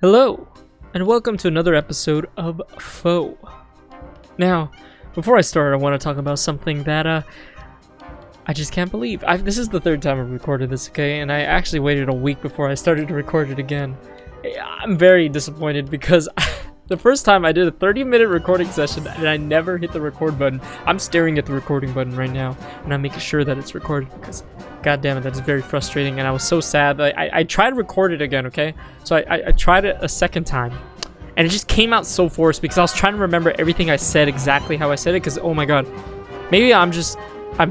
Hello, and welcome to another episode of Foe. Now, before I start, I want to talk about something that I just can't believe. This is the third time I've recorded this, okay? And I actually waited a week before I started to record it again. I'm very disappointed because the first time I did a 30-minute recording session and I never hit the record button. I'm staring at the recording button right now, and I'm making sure that it's recorded because, god damn it, that's very frustrating. And I was so sad that I tried to record it again, okay? So I tried it a second time, and it just came out so forced because I was trying to remember everything I said exactly how I said it. Because oh my god, maybe I'm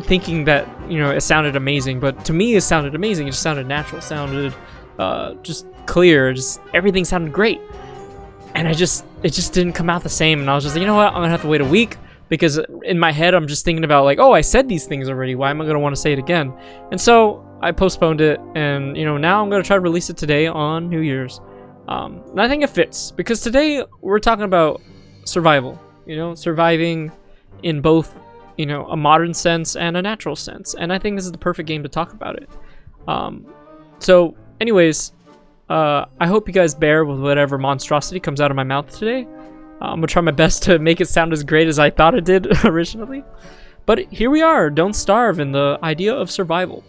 thinking that, you know, it sounded amazing, but to me it sounded amazing. It just sounded natural, sounded just clear, just everything sounded great. And it just didn't come out the same. And I was just like, you know what, I'm gonna have to wait a week, because in my head I'm just thinking about like, oh, I said these things already, why am I gonna want to say it again? And so I postponed it, and you know, now I'm gonna try to release it today on New Year's. And I think it fits because today we're talking about survival, you know, surviving in both, you know, a modern sense and a natural sense. And I think this is the perfect game to talk about it. So anyways, I hope you guys bear with whatever monstrosity comes out of my mouth today. I'm gonna try my best to make it sound as great as I thought it did originally. But here we are, Don't Starve, and the idea of survival.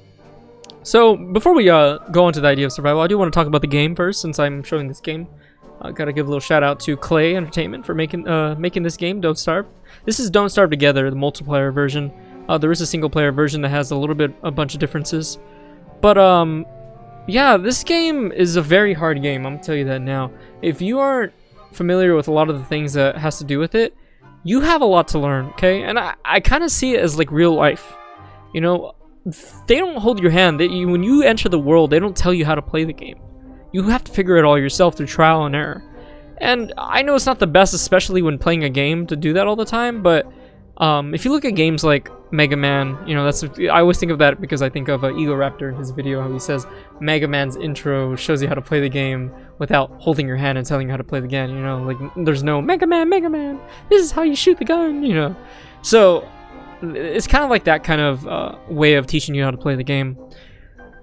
So before we go into the idea of survival, I do want to talk about the game first, since I'm showing this game. I gotta give a little shout out to Clay Entertainment for making this game, Don't Starve. This is Don't Starve Together, the multiplayer version. There is a single player version that has a bunch of differences. But yeah, this game is a very hard game, I'm gonna tell you that now. If you aren't familiar with a lot of the things that has to do with it, you have a lot to learn, okay? And I kind of see it as like real life. You know, they don't hold your hand. When you enter the world, they don't tell you how to play the game. You have to figure it all yourself through trial and error. And I know it's not the best, especially when playing a game, to do that all the time, but if you look at games like Mega Man, you know, I always think of that because I think of Ego Raptor in his video, how he says Mega Man's intro shows you how to play the game without holding your hand and telling you how to play the game, you know, like there's no Mega Man, this is how you shoot the gun, you know. So it's kind of like that kind of way of teaching you how to play the game.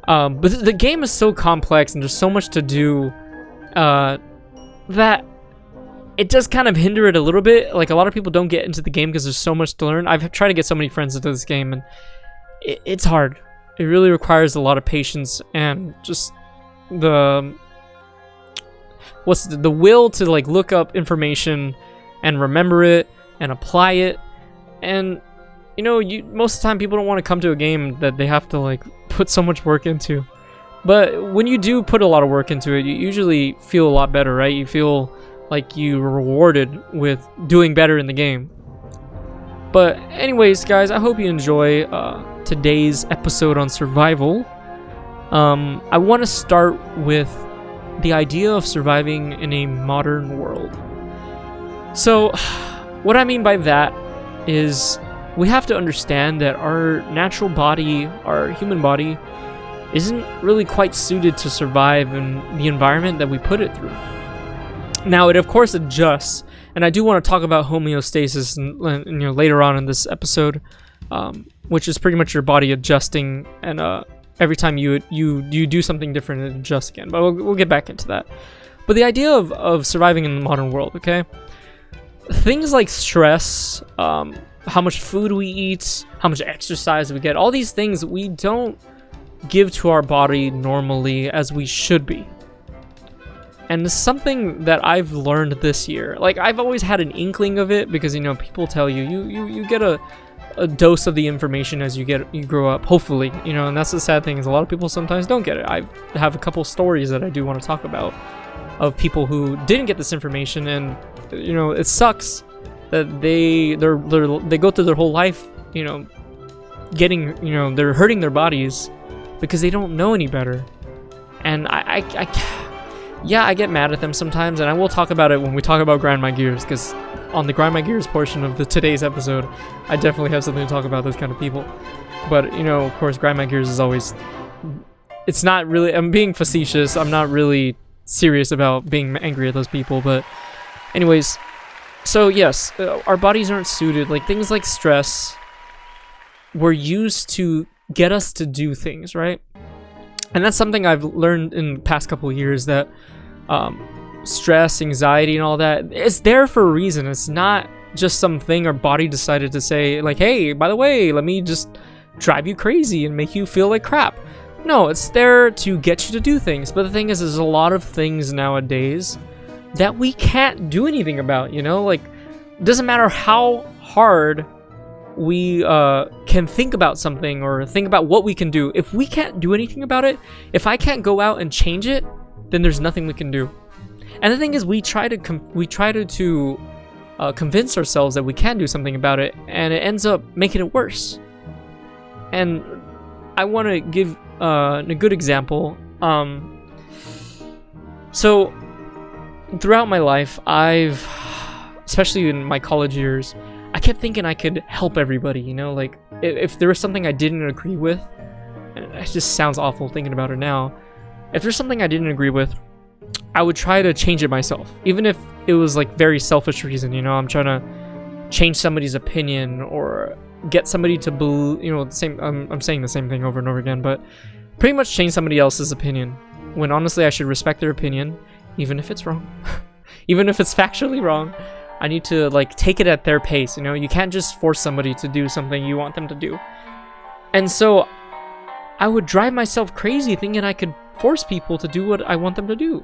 But the game is so complex and there's so much to do that it does kind of hinder it a little bit. Like, a lot of people don't get into the game because there's so much to learn. I've tried to get so many friends into this game, and it's hard. It really requires a lot of patience and just the will to like look up information and remember it and apply it. And you know, most of the time people don't want to come to a game that they have to like put so much work into. But when you do put a lot of work into it, you usually feel a lot better, right? You feel like you were rewarded with doing better in the game. But anyways, guys, I hope you enjoy today's episode on survival. I want to start with the idea of surviving in a modern world. So what I mean by that is we have to understand that our natural body, our human body, isn't really quite suited to survive in the environment that we put it through. Now, it of course adjusts, and I do want to talk about homeostasis and you know, later on in this episode, which is pretty much your body adjusting, and every time you do something different, it adjusts again. But we'll get back into that. But the idea of surviving in the modern world, okay? Things like stress, how much food we eat, how much exercise we get, all these things we don't give to our body normally as we should be. And it's something that I've learned this year. Like, I've always had an inkling of it because, you know, people tell you get a dose of the information as you grow up, hopefully, you know. And that's the sad thing, is a lot of people sometimes don't get it. I have a couple stories that I do want to talk about of people who didn't get this information, and you know, it sucks that they go through their whole life, you know, getting, you know, they're hurting their bodies because they don't know any better. And yeah, I get mad at them sometimes, and I will talk about it when we talk about Grind My Gears, because on the Grind My Gears portion of today's episode, I definitely have something to talk about those kind of people. But, you know, of course, Grind My Gears is always... It's not really... I'm being facetious. I'm not really serious about being angry at those people, but... Anyways, so yes, our bodies aren't suited. Like, things like stress were used to get us to do things, right? And that's something I've learned in the past couple of years, that stress, anxiety, and all that, it's there for a reason. It's not just something our body decided to say, like, hey, by the way, let me just drive you crazy and make you feel like crap. No, it's there to get you to do things. But the thing is, there's a lot of things nowadays that we can't do anything about, you know? Like, it doesn't matter how hard we can think about something or think about what we can do. If we can't do anything about it, if I can't go out and change it, then there's nothing we can do. And the thing is, we try to convince ourselves that we can do something about it, and it ends up making it worse. And I want to give a good example. So throughout my life, especially in my college years, I kept thinking I could help everybody, you know, like if there was something I didn't agree with, and it just sounds awful thinking about it now, if there's something I didn't agree with, I would try to change it myself, even if it was like very selfish reason, you know, I'm trying to change somebody's opinion or get somebody to believe, you know, the same, I'm saying the same thing over and over again, but pretty much change somebody else's opinion, when honestly I should respect their opinion, even if it's wrong. Even if it's factually wrong, I need to like take it at their pace, you know? You can't just force somebody to do something you want them to do. And so I would drive myself crazy thinking I could force people to do what I want them to do.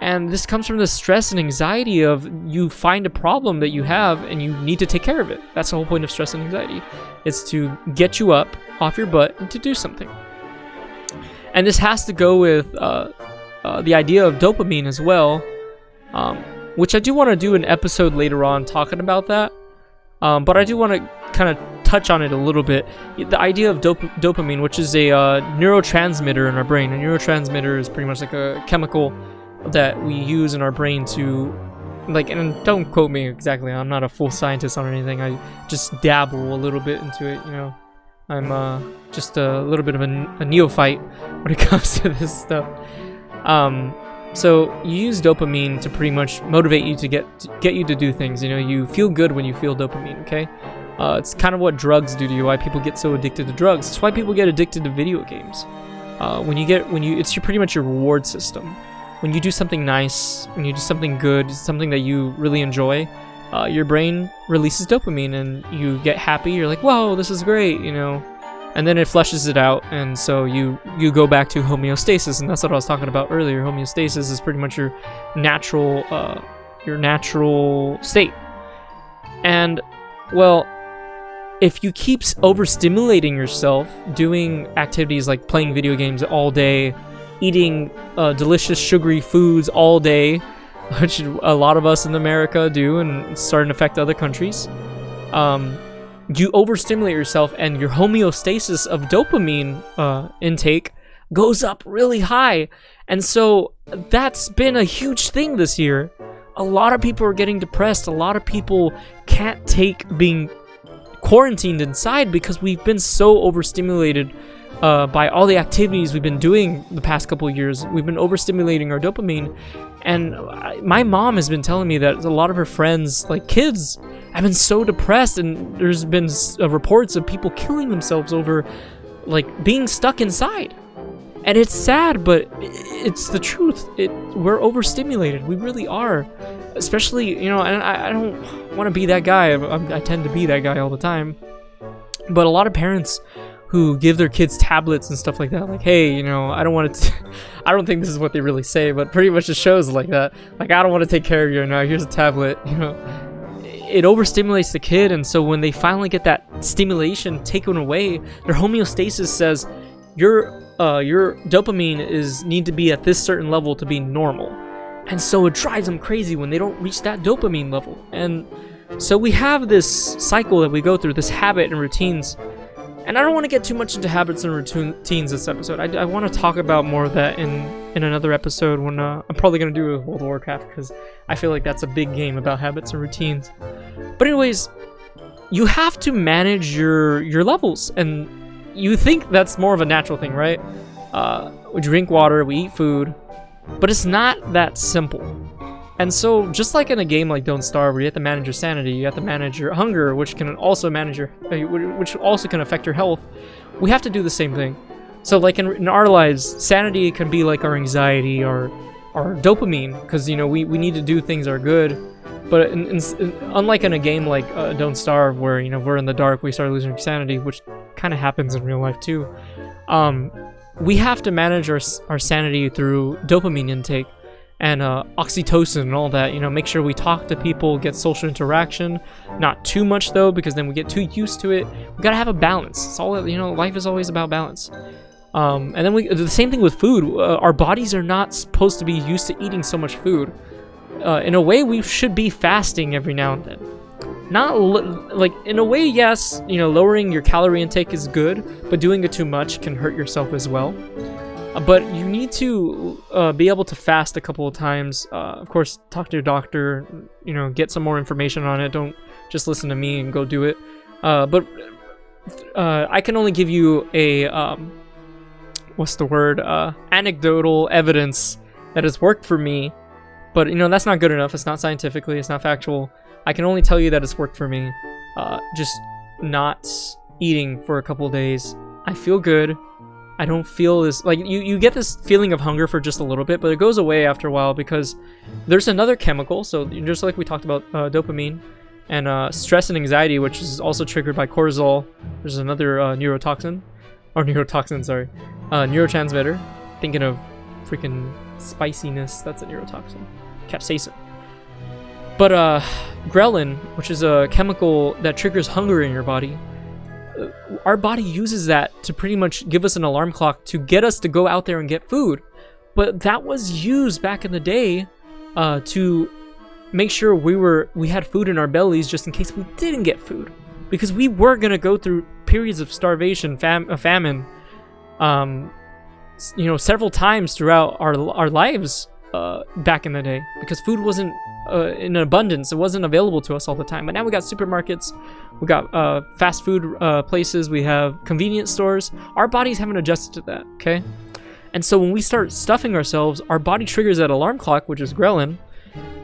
And this comes from the stress and anxiety of you find a problem that you have and you need to take care of it. That's the whole point of stress and anxiety. It's to get you up off your butt and to do something. And this has to go with the idea of dopamine as well, which I do want to do an episode later on talking about that. But I do want to kind of touch on it a little bit. The idea of dopamine, which is a neurotransmitter in our brain. A neurotransmitter is pretty much like a chemical that we use in our brain to, like, and don't quote me exactly, I'm not a full scientist on anything, I just dabble a little bit into it, you know. I'm just a little bit of a neophyte when it comes to this stuff. So you use dopamine to pretty much motivate you to get you to do things, you know. You feel good when you feel dopamine, okay? It's kind of what drugs do to you, why people get so addicted to drugs. It's why people get addicted to video games. It's pretty much your reward system. When you do something nice, when you do something good, something that you really enjoy, your brain releases dopamine and you get happy. You're like, whoa, this is great, you know. And then it flushes it out, and so you go back to homeostasis, and that's what I was talking about earlier. Homeostasis is pretty much your natural state. And well, if you keep overstimulating yourself, doing activities like playing video games all day, eating delicious sugary foods all day, which a lot of us in America do, and it's starting to affect other countries, you overstimulate yourself and your homeostasis of dopamine intake goes up really high. And so that's been a huge thing this year. A lot of people are getting depressed. A lot of people can't take being quarantined inside because we've been so overstimulated by all the activities we've been doing the past couple of years. We've been overstimulating our dopamine. And my mom has been telling me that a lot of her friends, like kids, have been so depressed, and there's been reports of people killing themselves over like being stuck inside. And it's sad, but it's the truth. We're overstimulated. We really are. Especially, you know, and I don't want to be that guy. I tend to be that guy all the time. But a lot of parents who give their kids tablets and stuff like that, like, hey, you know, I don't want to, I don't think this is what they really say, but pretty much it shows like that. Like, I don't want to take care of you now, here's a tablet, you know. It overstimulates the kid, and so when they finally get that stimulation taken away, their homeostasis says, your dopamine need to be at this certain level to be normal. And so it drives them crazy when they don't reach that dopamine level. And so we have this cycle that we go through, this habit and routines. And I don't want to get too much into habits and routines this episode. I want to talk about more of that in another episode when I'm probably going to do World of Warcraft, because I feel like that's a big game about habits and routines. But anyways, you have to manage your levels, and you think that's more of a natural thing, right? We drink water, we eat food, but it's not that simple. And so, just like in a game like Don't Starve, where you have to manage your sanity, you have to manage your hunger, which can also which also can affect your health, we have to do the same thing. So, like in our lives, sanity can be like our anxiety, our our dopamine, because you know we need to do things that are good. But unlike in a game like Don't Starve, where you know we're in the dark, we start losing sanity, which kind of happens in real life too. We have to manage our sanity through dopamine intake and oxytocin and all that. You know, make sure we talk to people, get social interaction, not too much though, because then we get too used to it. We gotta have a balance. It's all, you know, life is always about balance. And then the same thing with food. Our bodies are not supposed to be used to eating so much food. In a way, we should be fasting every now and then. Not like, in a way, yes, you know, lowering your calorie intake is good, but doing it too much can hurt yourself as well. But you need to be able to fast a couple of times. Of course, talk to your doctor, you know, get some more information on it. Don't just listen to me and go do it. But I can only give you a, anecdotal evidence that has worked for me. But, you know, that's not good enough. It's not scientifically, it's not factual. I can only tell you that it's worked for me. Just not eating for a couple days. I feel good. I don't feel this, like, you get this feeling of hunger for just a little bit, but it goes away after a while because there's another chemical. So just like we talked about dopamine and stress and anxiety, which is also triggered by cortisol. There's another neurotransmitter. Thinking of freaking spiciness, that's a neurotoxin. Capsaicin. But ghrelin, which is a chemical that triggers hunger in your body, our body uses that to pretty much give us an alarm clock to get us to go out there and get food. But that was used back in the day to make sure we had food in our bellies just in case we didn't get food, because we were gonna go through periods of starvation, famine, you know, several times throughout our lives back in the day, because food wasn't in abundance. It wasn't available to us all the time. But now we got supermarkets, we got fast food places, we have convenience stores. Our bodies haven't adjusted to that, okay? And so when we start stuffing ourselves, our body triggers that alarm clock, which is ghrelin.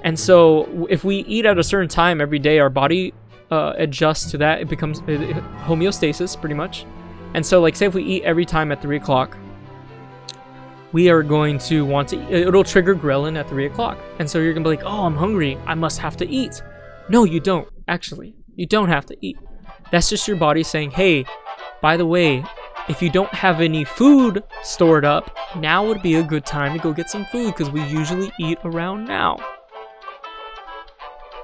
And so if we eat at a certain time every day, our body adjusts to that. It becomes homeostasis, pretty much. And so, like, say if we eat every time at 3 o'clock, we are going to want to, it'll trigger ghrelin at 3 o'clock. And so you're gonna be like, oh, I'm hungry, I must have to eat. No, you don't, actually. You don't have to eat. That's just your body saying, hey, by the way, if you don't have any food stored up, now would be a good time to go get some food, because we usually eat around now.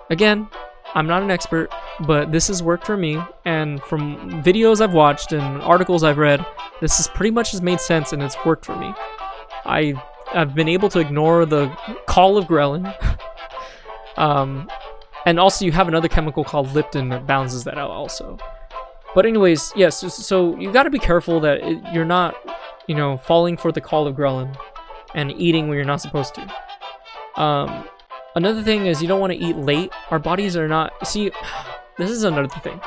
Again, I'm not an expert, but this has worked for me, and from videos I've watched and articles I've read, this is pretty much has made sense and it's worked for me. I've been able to ignore the call of ghrelin. And also you have another chemical called leptin that balances that out also. But anyways, yes, so you got to be careful that you're not, you know, falling for the call of ghrelin and eating when you're not supposed to. Another thing is you don't want to eat late. Our bodies are not, see, this is another thing.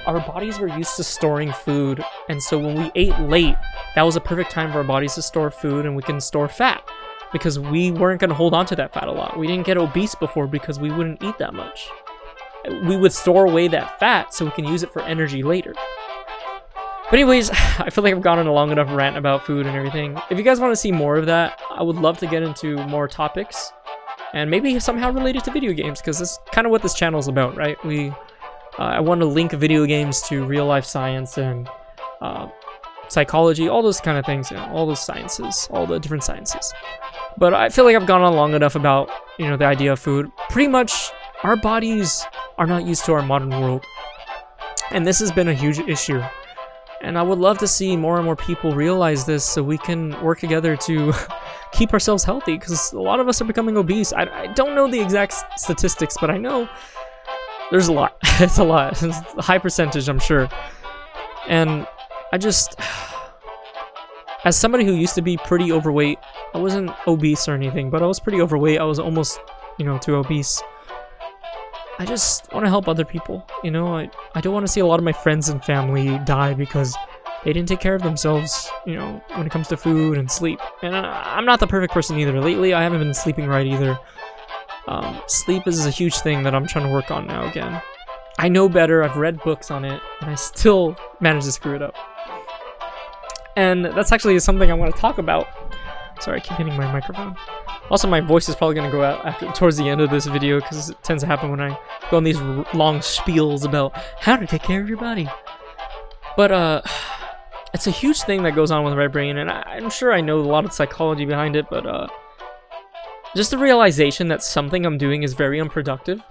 Our bodies were used to storing food, and so when we ate late, that was a perfect time for our bodies to store food, and we can store fat, because we weren't going to hold on to that fat a lot. We didn't get obese before because we wouldn't eat that much. We would store away that fat so we can use it for energy later. But anyways, I feel like I've gone on a long enough rant about food and everything. If you guys want to see more of that, I would love to get into more topics, and maybe somehow related to video games, because that's kind of what this channel is about, right? I want to link video games to real life science and psychology, all those kind of things, you know, all those sciences, all the different sciences. But I feel like I've gone on long enough about, you know, the idea of food. Pretty much, our bodies are not used to our modern world, and this has been a huge issue. And I would love to see more and more people realize this so we can work together to keep ourselves healthy, because a lot of us are becoming obese. I don't know the exact statistics, but I know there's a lot. It's a lot. It's a high percentage, I'm sure. And I just, as somebody who used to be pretty overweight, I wasn't obese or anything, but I was pretty overweight. I was almost, you know, too obese. I just want to help other people, you know. I don't want to see a lot of my friends and family die because they didn't take care of themselves, you know, when it comes to food and sleep. And I'm not the perfect person either. Lately, I haven't been sleeping right either. Sleep is a huge thing that I'm trying to work on now again. I know better, I've read books on it, and I still manage to screw it up. And that's actually something I want to talk about. Sorry, I keep hitting my microphone. Also, my voice is probably gonna go out towards the end of this video because it tends to happen when I go on these long spiels about how to take care of your body. But it's a huge thing that goes on with my brain, and I'm sure I know a lot of psychology behind it, but just the realization that something I'm doing is very unproductive,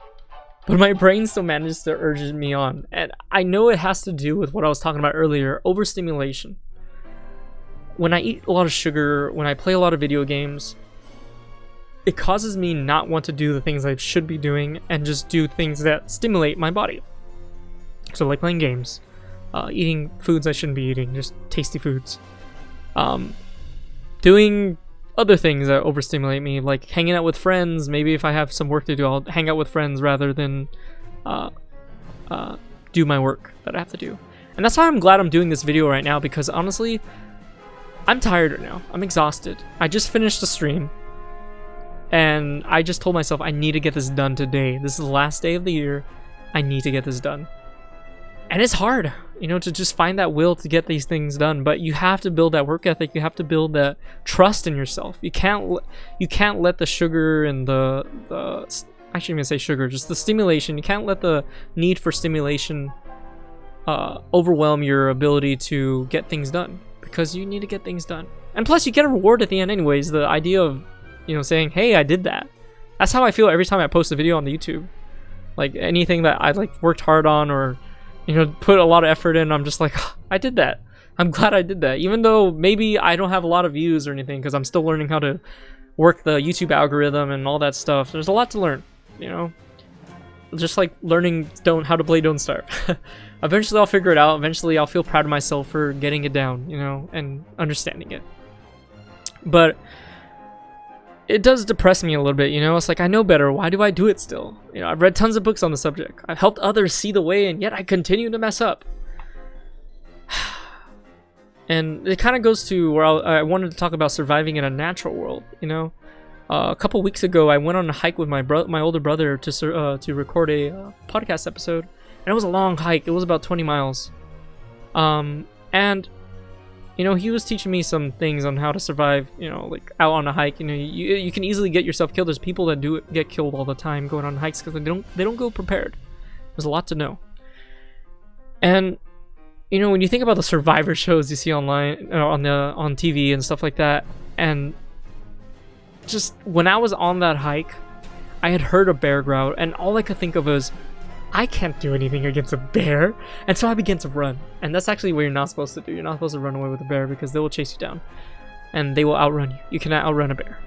but my brain still manages to urge me on. And I know it has to do with what I was talking about earlier, overstimulation. When I eat a lot of sugar, when I play a lot of video games, it causes me not want to do the things I should be doing and just do things that stimulate my body. So like playing games, eating foods I shouldn't be eating, just tasty foods. Doing other things that overstimulate me, like hanging out with friends. Maybe if I have some work to do, I'll hang out with friends rather than do my work that I have to do. And that's why I'm glad I'm doing this video right now, because honestly, I'm tired right now. I'm exhausted. I just finished a stream, and I just told myself I need to get this done today. This is the last day of the year. I need to get this done. And it's hard, you know, to just find that will to get these things done. But you have to build that work ethic. You have to build that trust in yourself. You can't let the sugar and the I shouldn't even say sugar, just the stimulation. You can't let the need for stimulation overwhelm your ability to get things done, because you need to get things done. And plus, you get a reward at the end anyways. The idea of, you know, saying, hey, I did that. That's how I feel every time I post a video on the YouTube. Like anything that I like worked hard on, or, you know, put a lot of effort in, I'm just like, oh, I did that. I'm glad I did that. Even though maybe I don't have a lot of views or anything, because I'm still learning how to work the YouTube algorithm and all that stuff. There's a lot to learn, you know? Just like learning how to play Don't Starve. Eventually I'll figure it out. Eventually I'll feel proud of myself for getting it down, you know, and understanding it. But it does depress me a little bit, you know? It's like, I know better. Why do I do it still? You know, I've read tons of books on the subject. I've helped others see the way, and yet I continue to mess up. And it kind of goes to where I wanted to talk about surviving in a natural world, you know? A couple weeks ago, I went on a hike with my older brother to record a podcast episode. And it was a long hike. It was about 20 miles. And you know, he was teaching me some things on how to survive, you know, like out on a hike. You know, you can easily get yourself killed. There's people that get killed all the time going on hikes because they don't go prepared. There's a lot to know. And you know, when you think about the survivor shows you see online, on TV and stuff like that, and just when I was on that hike, I had heard a bear growl, and all I could think of was, I can't do anything against a bear. And so I began to run. And that's actually what you're not supposed to do. You're not supposed to run away with a bear, because they will chase you down. And they will outrun you. You cannot outrun a bear.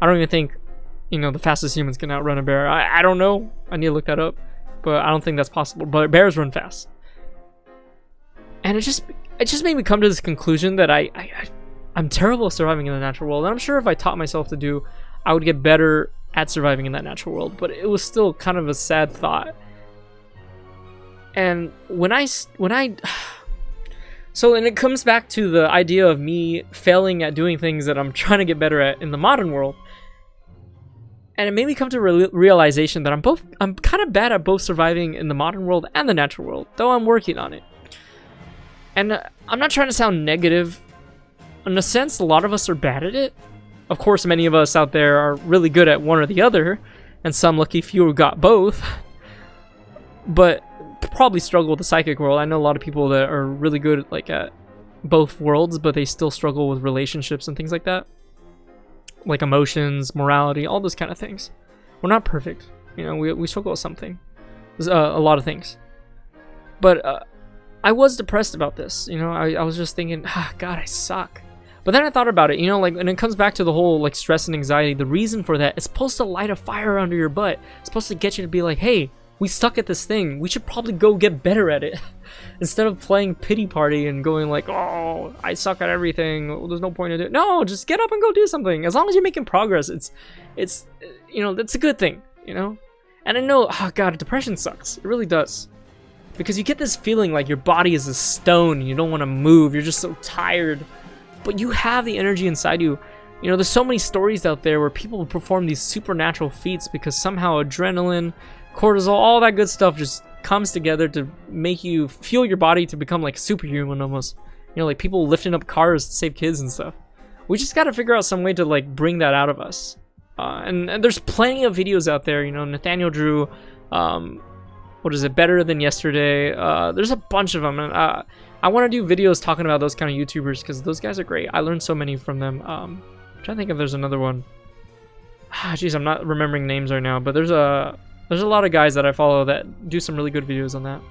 I don't even think, you know, the fastest humans can outrun a bear. I don't know. I need to look that up. But I don't think that's possible. But bears run fast. And it just made me come to this conclusion that I'm terrible at surviving in the natural world. And I'm sure if I taught myself to do, I would get better at surviving in that natural world, but it was still kind of a sad thought. And and it comes back to the idea of me failing at doing things that I'm trying to get better at in the modern world. And it made me come to realization that I'm kind of bad at both surviving in the modern world and the natural world, though I'm working on it. And I'm not trying to sound negative. In a sense, a lot of us are bad at it. Of course, many of us out there are really good at one or the other, and some lucky few got both, but probably struggle with the psychic world. I know a lot of people that are really good like at both worlds, but they still struggle with relationships and things like that, like emotions, morality, all those kind of things. We're not perfect, you know. We struggle with something. There's a lot of things, but I was depressed about this. You know, I was just thinking, God, I suck. But then I thought about it, you know, like, and it comes back to the whole, like, stress and anxiety. The reason for that is supposed to light a fire under your butt. It's supposed to get you to be like, hey, we suck at this thing. We should probably go get better at it. Instead of playing pity party and going like, oh, I suck at everything. Well, there's no point in it. No, just get up and go do something. As long as you're making progress, it's you know, that's a good thing, you know? And I know, oh, God, depression sucks. It really does. Because you get this feeling like your body is a stone and you don't want to move. You're just so tired. But you have the energy inside you. You know, there's so many stories out there where people perform these supernatural feats because somehow adrenaline, cortisol, all that good stuff just comes together to make you fuel your body to become like superhuman almost. You know, like people lifting up cars to save kids and stuff. We just got to figure out some way to like bring that out of us. And there's plenty of videos out there. You know, Nathaniel Drew, what is it, Better Than Yesterday. There's a bunch of them, and I want to do videos talking about those kind of YouTubers because those guys are great. I learned so many from them. I'm trying to think if there's another one. Jeez, I'm not remembering names right now, but there's a lot of guys that I follow that do some really good videos on that.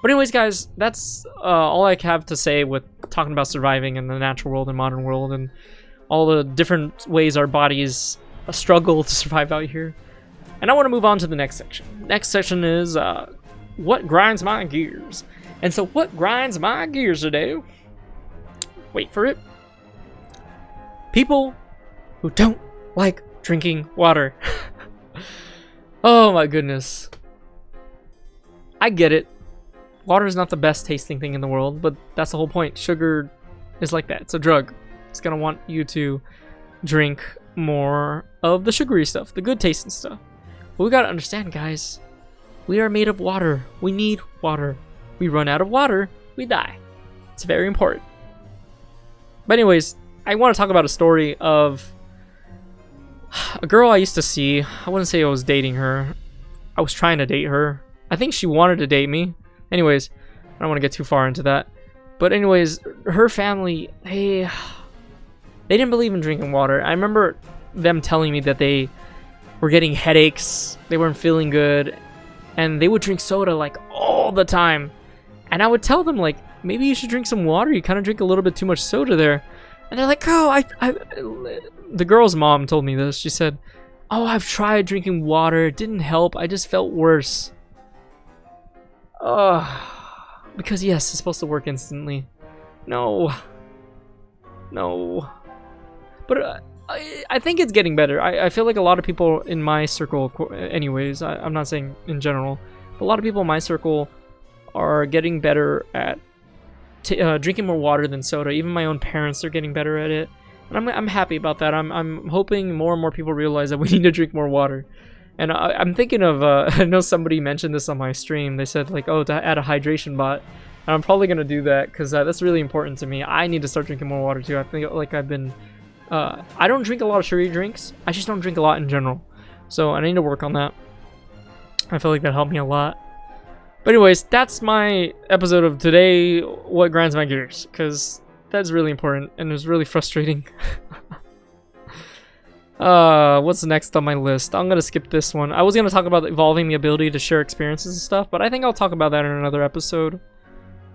But anyways, guys, that's all I have to say with talking about surviving in the natural world and modern world and all the different ways our bodies struggle to survive out here. And I want to move on to the next section. Next section is what grinds my gears. And so what grinds my gears today? Wait for it. People who don't like drinking water. Oh my goodness. I get it. Water is not the best tasting thing in the world, but that's the whole point. Sugar is like that. It's a drug. It's gonna want you to drink more of the sugary stuff, the good tasting stuff. But we gotta understand, guys, we are made of water. We need water. We run out of water, we die. It's very important. But anyways, I want to talk about a story of a girl I used to see. I wouldn't say I was dating her. I was trying to date her. I think she wanted to date me. Anyways, I don't want to get too far into that. But anyways, her family, they didn't believe in drinking water. I remember them telling me that they were getting headaches, they weren't feeling good, and they would drink soda like all the time. And I would tell them like, maybe you should drink some water. You kind of drink a little bit too much soda there. And they're like, oh, the girl's mom told me this. She said, oh, I've tried drinking water. It didn't help. I just felt worse. Because yes, it's supposed to work instantly. No. But I think it's getting better. I feel like a lot of people in my circle, anyways, I'm not saying in general, but a lot of people in my circle are getting better at drinking more water than soda. Even my own parents are getting better at it, and I'm happy about that. I'm hoping more and more people realize that we need to drink more water. And I'm thinking of I know somebody mentioned this on my stream. They said like, oh, to add a hydration bot, and I'm probably gonna do that because that's really important to me. I need to start drinking more water too. I think like I've been I don't drink a lot of sugary drinks. I just don't drink a lot in general, so I need to work on that. I feel like that helped me a lot. But anyways, that's my episode of today, what grinds my gears, because that's really important and it was really frustrating. What's next on my list? I'm gonna skip this one. I was gonna talk about evolving the ability to share experiences and stuff, but I think I'll talk about that in another episode.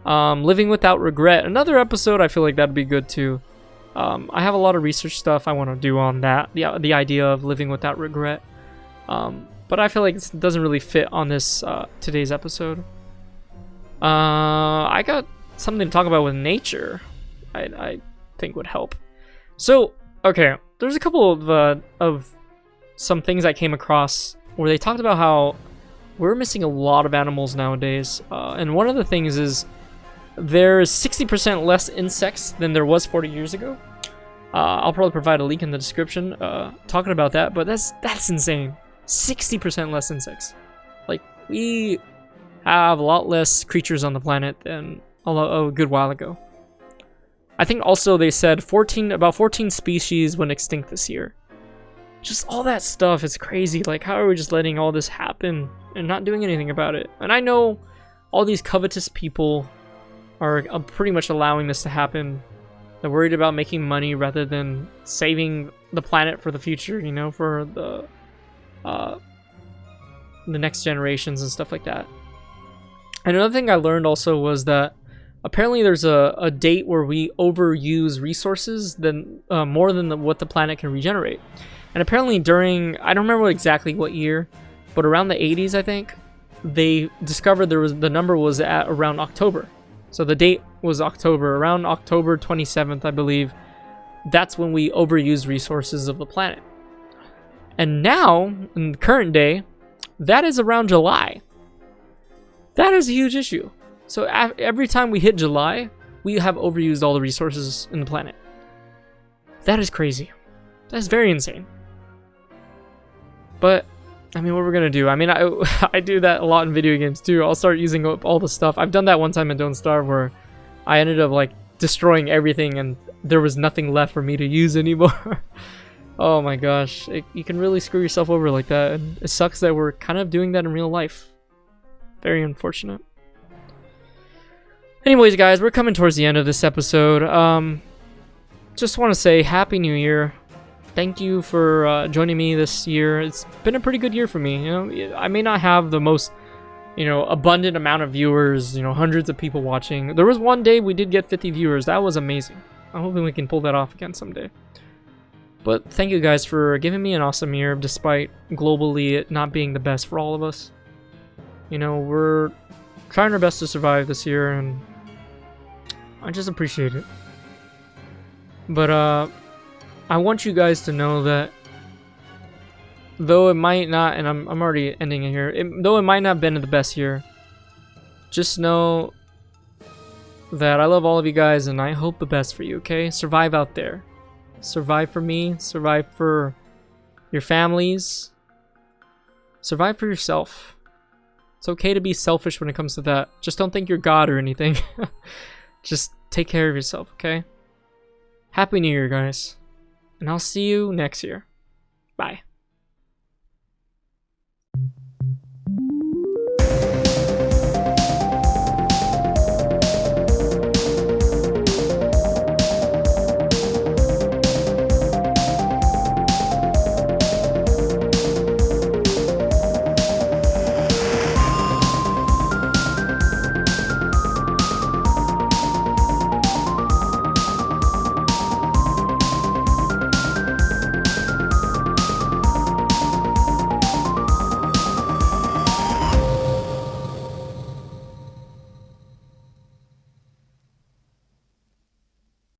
Living without regret, another episode. I feel like that'd be good too. I have a lot of research stuff I want to do on that, the idea of living without regret. But I feel like it doesn't really fit on this today's episode. I got something to talk about with nature. I think would help. So okay, there's a couple of some things I came across where they talked about how we're missing a lot of animals nowadays, and one of the things is there's 60% less insects than there was 40 years ago. I'll probably provide a link in the description talking about that, but that's insane. 60% less insects. Like, we have a lot less creatures on the planet than a good while ago. I think also they said about 14 species went extinct this year. Just all that stuff is crazy. Like, how are we just letting all this happen and not doing anything about it? And I know all these covetous people are pretty much allowing this to happen. They're worried about making money rather than saving the planet for the future, you know, for the next generations and stuff like that. And another thing I learned also was that apparently there's a date where we overuse resources more than what the planet can regenerate. And apparently during, I don't remember exactly what year, but around the 80s, I think, they discovered the number was at around October. So the date was October, around October 27th, I believe. That's when we overuse resources of the planet. And now, in the current day, that is around July. That is a huge issue. So every time we hit July, we have overused all the resources in the planet. That is crazy. That's very insane. But I mean, what we're gonna do? I mean, I do that a lot in video games too. I'll start using up all the stuff. I've done that one time in Don't Starve where I ended up like destroying everything and there was nothing left for me to use anymore. Oh my gosh, you can really screw yourself over like that, and it sucks that we're kind of doing that in real life. Very unfortunate. Anyways, guys, we're coming towards the end of this episode. Just want to say Happy New Year. Thank you for joining me this year. It's been a pretty good year for me. You know, I may not have the most, abundant amount of viewers, hundreds of people watching. There was one day we did get 50 viewers. That was amazing. I'm hoping we can pull that off again someday. But thank you guys for giving me an awesome year, despite globally it not being the best for all of us. We're trying our best to survive this year, and I just appreciate it. But I want you guys to know that though it might not, and I'm already ending it here, though it might not have been the best year, just know that I love all of you guys and I hope the best for you, okay? Survive out there. Survive for me, survive for your families, survive for yourself. It's okay to be selfish when it comes to that. Just don't think you're God or anything. Just take care of yourself, okay? Happy New Year, guys. And I'll see you next year.